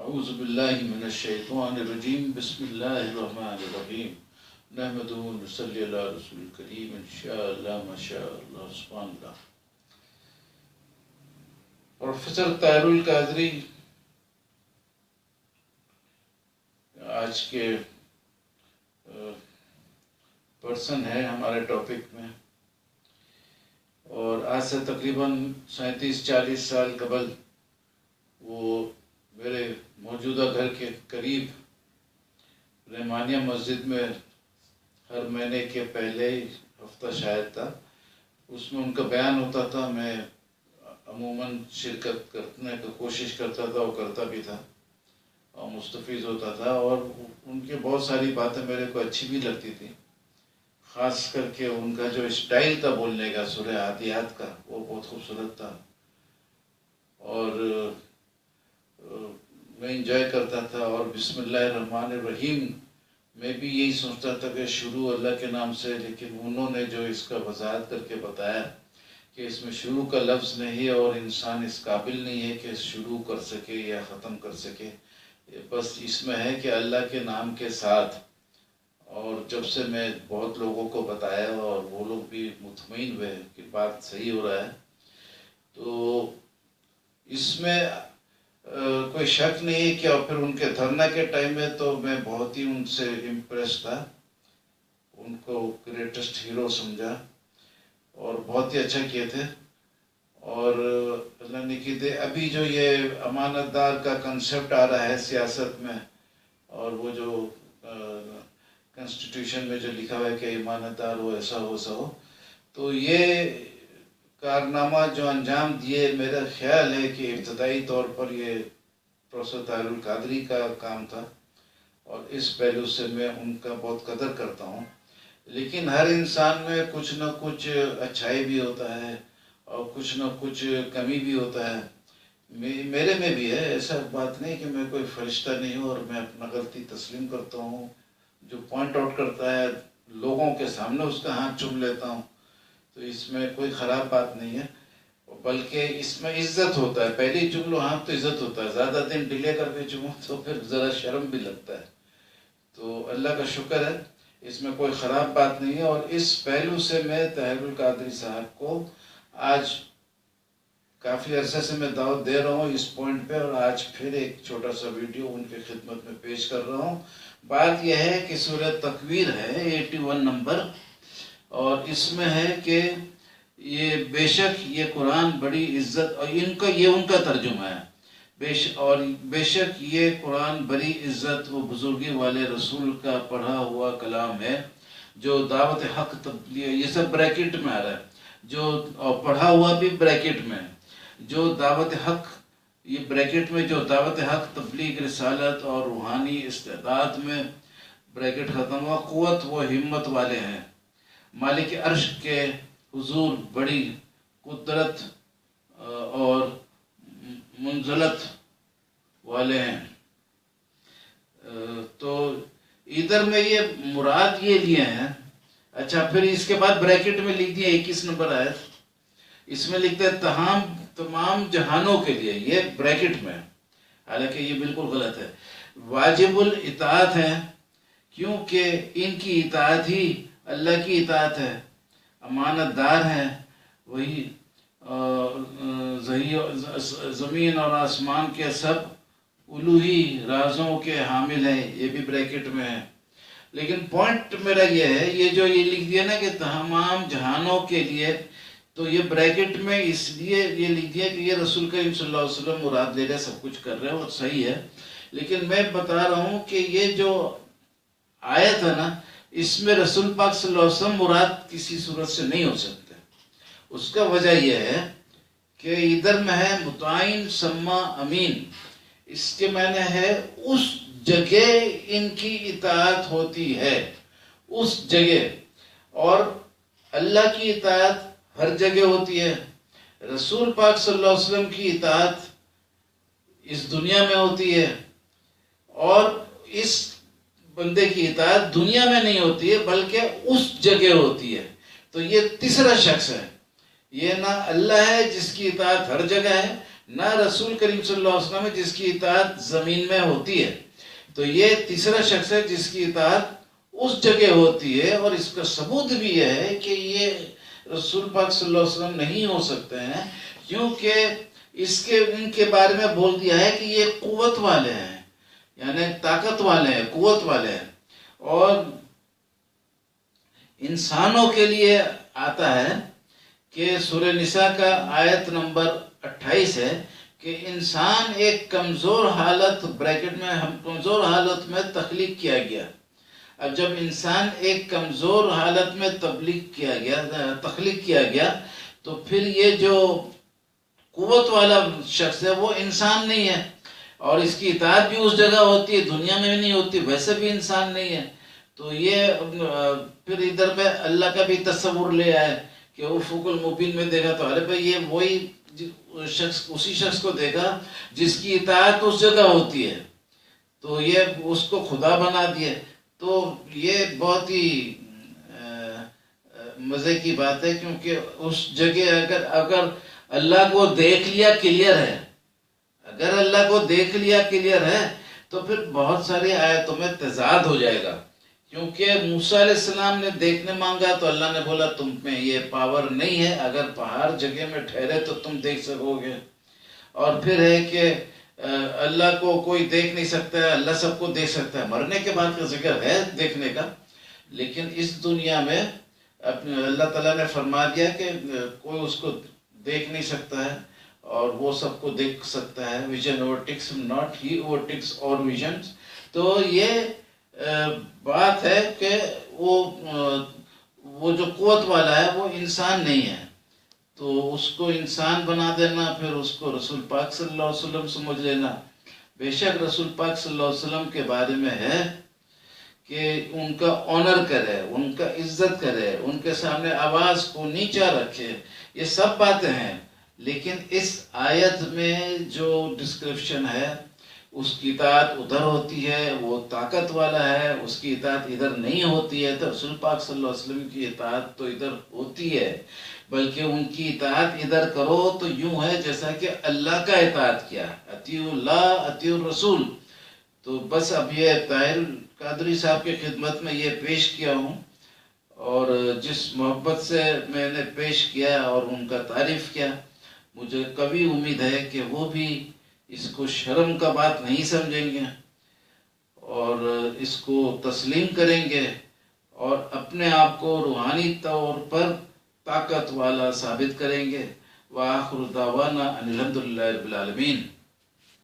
اعوذ باللہ من الشیطان الرجیم بسم اللہ الرحمن الرحیم نحمدہ ونصلی علی رسول الکریم انشاءاللہ ماشاءاللہ سبحان اللہ۔ پروفیسر طاہر القادری آج کے پرسن ہے ہمارے ٹاپک میں، اور آج سے تقریباً 37-40 سال قبل وہ میرے موجودہ گھر کے قریب رحمانیہ مسجد میں ہر مہینے کے پہلے ہفتہ شاید تھا، اس میں ان کا بیان ہوتا تھا۔ میں عموماً شرکت کرنے کی کوشش کرتا تھا، وہ کرتا بھی تھا اور مستفیض ہوتا تھا، اور ان کی بہت ساری باتیں میرے کو اچھی بھی لگتی تھی، خاص کر کے ان کا جو اسٹائل تھا بولنے کا سورہ عادیات کا، وہ بہت خوبصورت تھا اور میں انجوائے کرتا تھا۔ اور بسم اللہ الرحمن الرحیم میں بھی یہی سوچتا تھا کہ شروع اللہ کے نام سے، لیکن انہوں نے جو اس کا وضاحت کر کے بتایا کہ اس میں شروع کا لفظ نہیں ہے اور انسان اس قابل نہیں ہے کہ شروع کر سکے یا ختم کر سکے، بس اس میں ہے کہ اللہ کے نام کے ساتھ۔ اور جب سے میں بہت لوگوں کو بتایا اور وہ لوگ بھی مطمئن ہوئے کہ بات صحیح ہو رہا ہے، تو اس میں کوئی شک نہیں کہ، اور پھر ان کے دھرنا کے ٹائم میں تو میں بہت ہی ان سے امپریس تھا، ان کو گریٹسٹ ہیرو سمجھا اور بہت ہی اچھا کیے تھے۔ اور اللہ نے کی دے، ابھی جو یہ امانت دار کا کنسیپٹ آ رہا ہے سیاست میں، اور وہ جو کنسٹیٹیوشن میں جو لکھا ہوا ہے کہ امانت دار ہو، ایسا ہو ایسا ہو، تو یہ کارنامہ جو انجام دیے، میرا خیال ہے کہ ابتدائی طور پر یہ پروفیسر طاہر القادری کا کام تھا، اور اس پہلو سے میں ان کا بہت قدر کرتا ہوں۔ لیکن ہر انسان میں کچھ نہ کچھ اچھائی بھی ہوتا ہے اور کچھ نہ کچھ کمی بھی ہوتا ہے، میرے میں بھی ہے، ایسا بات نہیں کہ میں کوئی فرشتہ نہیں ہوں، اور میں اپنا غلطی تسلیم کرتا ہوں، جو پوائنٹ آؤٹ کرتا ہے لوگوں کے سامنے اس کا ہاتھ چوم لیتا ہوں، تو اس میں کوئی خراب بات نہیں ہے، بلکہ اس میں عزت ہوتا ہے۔ پہلی چوم لو ہاتھ تو عزت ہوتا ہے، زیادہ دن ڈیلے کر کے چومو تو پھر ذرا شرم بھی لگتا ہے۔ تو اللہ کا شکر ہے، اس میں کوئی خراب بات نہیں ہے، اور اس پہلو سے میں طاہر القادری صاحب کو آج کافی عرصے سے میں دعوت دے رہا ہوں اس پوائنٹ پہ، اور آج پھر ایک چھوٹا سا ویڈیو ان کی خدمت میں پیش کر رہا ہوں۔ بات یہ ہے کہ سورہ تکویر ہے 81 نمبر، اور اس میں ہے کہ یہ بے شک یہ قرآن بڑی عزت، اور ان کا ترجمہ ہے، اور بے شک یہ قرآن بڑی عزت و بزرگی والے رسول کا پڑھا ہوا کلام ہے، جو دعوت حق تبلیغ، یہ سب بریکٹ میں آ رہا ہے، جو پڑھا ہوا بھی بریکٹ میں، جو دعوت حق، یہ بریکٹ میں جو دعوت حق تبلیغ رسالت اور روحانی استعداد میں بریکٹ ختم ہوا، قوت و ہمت والے ہیں، مالک عرش کے حضور بڑی قدرت اور منزلت والے ہیں۔ تو ادھر میں یہ مراد یہ لیے ہیں۔ اچھا، پھر اس کے بعد بریکٹ میں لکھ دیا 21 نمبر آیت، اس میں لکھتے ہیں تمام جہانوں کے لیے، یہ بریکٹ میں، حالانکہ یہ بالکل غلط ہے، واجب الاطاعت ہے، کیونکہ ان کی اطاعت ہی اللہ کی اطاعت ہے، امانت دار ہیں، وہی زمین اور آسمان کے سب الوہی رازوں کے حامل ہیں، یہ بھی بریکٹ میں ہے۔ لیکن پوائنٹ میرا یہ ہے، یہ جو یہ لکھ دیا نا کہ تمام جہانوں کے لیے، تو یہ بریکٹ میں اس لیے یہ لکھ دیا کہ یہ رسول کریم صلی اللہ علیہ وسلم مراد لے رہے، سب کچھ کر رہے ہیں، وہ صحیح ہے، لیکن میں بتا رہا ہوں کہ یہ جو آیت ہے نا، اس میں رسول پاک صلی اللہ علیہ وسلم مراد کسی صورت سے نہیں ہو سکتے۔ اس کا وجہ یہ ہے کہ ادھر میں ہے مطاعن ثم امین، اس کے معنی ہے اس جگہ ان کی اطاعت ہوتی ہے، اس جگہ، اور اللہ کی اطاعت ہر جگہ ہوتی ہے، رسول پاک صلی اللہ علیہ وسلم کی اطاعت اس دنیا میں ہوتی ہے، اور اس بندے کی اطاعت دنیا میں نہیں ہوتی ہے بلکہ اس جگہ ہوتی ہے۔ تو یہ تیسرا شخص ہے، یہ نہ اللہ ہے جس کی اطاعت ہر جگہ ہے، نہ رسول کریم صلی اللہ علیہ وسلم ہے جس کی اطاعت زمین میں ہوتی ہے. تو یہ تیسرا شخص ہے جس کی اطاعت اس جگہ ہوتی ہے، اور اس کا ثبوت بھی یہ ہے کہ یہ رسول پاک صلی اللہ علیہ وسلم نہیں ہو سکتے ہیں، کیونکہ ان کے بارے میں بول دیا ہے کہ یہ قوت والے ہیں، یعنی طاقت والے ہیں، قوت والے ہیں. اور انسانوں کے لیے آتا ہے کہ سورہ نساء کا آیت نمبر 28 ہے کہ انسان ایک کمزور حالت، بریکٹ میں ہم کمزور حالت میں تخلیق کیا گیا. اب جب انسان ایک کمزور حالت میں تخلیق کیا گیا تو پھر یہ جو قوت والا شخص ہے وہ انسان نہیں ہے، اور اس کی اطاعت بھی اس جگہ ہوتی ہے، دنیا میں بھی نہیں ہوتی، ویسے بھی انسان نہیں ہے. تو یہ پھر ادھر پہ اللہ کا بھی تصور لے آئے کہ افق المبین میں دیکھا تو ارے بھائی یہ وہی شخص، اسی شخص کو دیکھا جس کی اطاعت اس جگہ ہوتی ہے، تو یہ اس کو خدا بنا دیے. تو یہ بہت ہی مزے کی بات ہے، کیونکہ اس جگہ اگر اللہ کو دیکھ لیا کلیئر ہے، اگر اللہ کو دیکھ لیا کلیئر ہے تو پھر بہت ساری آیتوں میں تضاد ہو جائے گا. کیونکہ موسیٰ علیہ السلام نے دیکھنے مانگا تو اللہ نے بولا تم میں یہ پاور نہیں ہے، اگر پہاڑ جگہ میں ٹھہرے تو تم دیکھ سکو گے. اور پھر ہے کہ اللہ کو کوئی دیکھ نہیں سکتا ہے، اللہ سب کو دیکھ سکتا ہے. مرنے کے بعد کا ذکر ہے دیکھنے کا، لیکن اس دنیا میں اللہ تعالیٰ نے فرما دیا کہ کوئی اس کو دیکھ نہیں سکتا ہے، اور وہ سب کو دیکھ سکتا ہے. ویژن اوورٹیکس ناٹ، ہی اوورٹیکس اور ویژنز. تو یہ بات ہے کہ وہ جو قوت والا ہے وہ انسان نہیں ہے، تو اس کو انسان بنا دینا، پھر اس کو رسول پاک صلی اللہ علیہ وسلم سمجھ لینا. بے شک رسول پاک صلی اللہ علیہ وسلم کے بارے میں ہے کہ ان کا آنر کرے، ان کا عزت کرے، ان کے سامنے آواز کو نیچا رکھے، یہ سب باتیں ہیں. لیکن اس آیت میں جو ڈسکرپشن ہے اس کی اطاعت ادھر ہوتی ہے، وہ طاقت والا ہے، اس کی اطاعت ادھر نہیں ہوتی ہے. تو رسول پاک صلی اللہ علیہ وسلم کی اطاعت تو ادھر ہوتی ہے، بلکہ ان کی اطاعت ادھر کرو تو یوں ہے جیسا کہ اللہ کا اطاعت کیا، اطیعوا اللہ اطیعوا الرسول. تو بس اب یہ طاہر قادری صاحب کی خدمت میں یہ پیش کیا ہوں، اور جس محبت سے میں نے پیش کیا اور ان کا تعریف کیا، مجھے کبھی امید ہے کہ وہ بھی اس کو شرم کا بات نہیں سمجھیں گے اور اس کو تسلیم کریں گے، اور اپنے آپ کو روحانی طور پر طاقت والا ثابت کریں گے. وآخر دعوانا ان الحمدللہ رب العالمین.